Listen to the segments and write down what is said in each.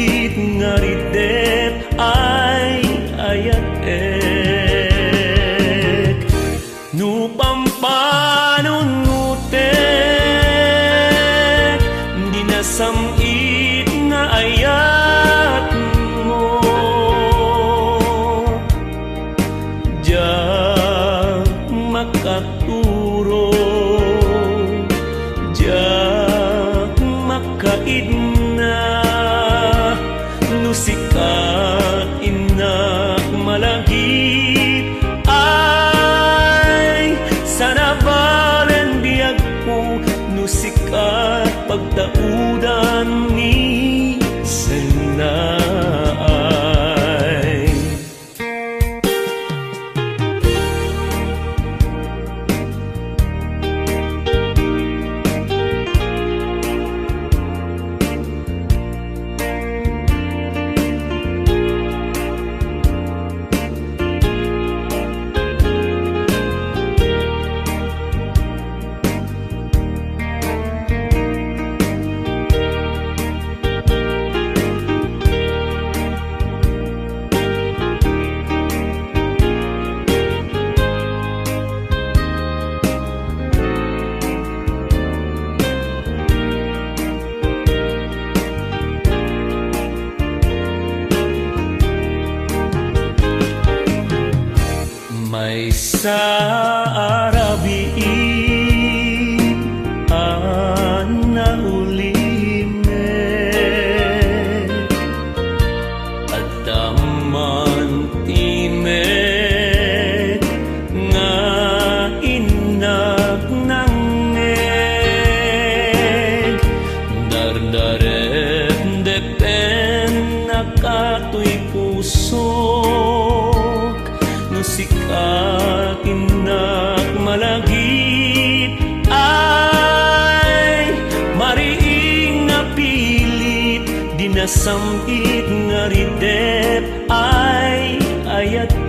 it nga ridep ay ayatek nu pampanunutek di nasamit nga ayat mo ja makaturo makaidna nu sikat inak malagip ay sana balen biag ko nu sikat pagtaudan ni senay. May sa arabiin naulime at taman time nga inak nangeg dardaret depen nakatoy pusok nu sikat inak malagip ay mariing nga pilit dinasamit nga ridep ay ayatek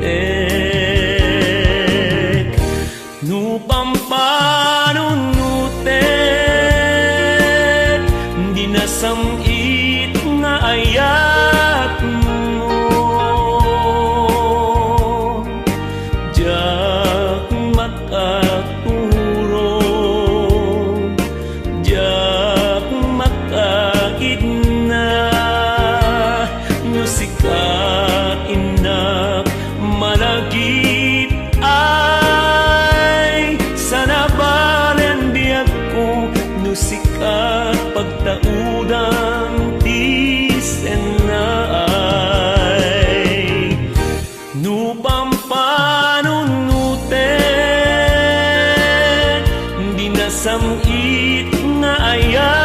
nu pampanunutek dinasamit nga ayat mo jak makaturo jak makaidna nu sikat inak malagip ay sana balen biag ko nu sikat pagtaudan ti senay nu pampanunutek di nasamit nga ayat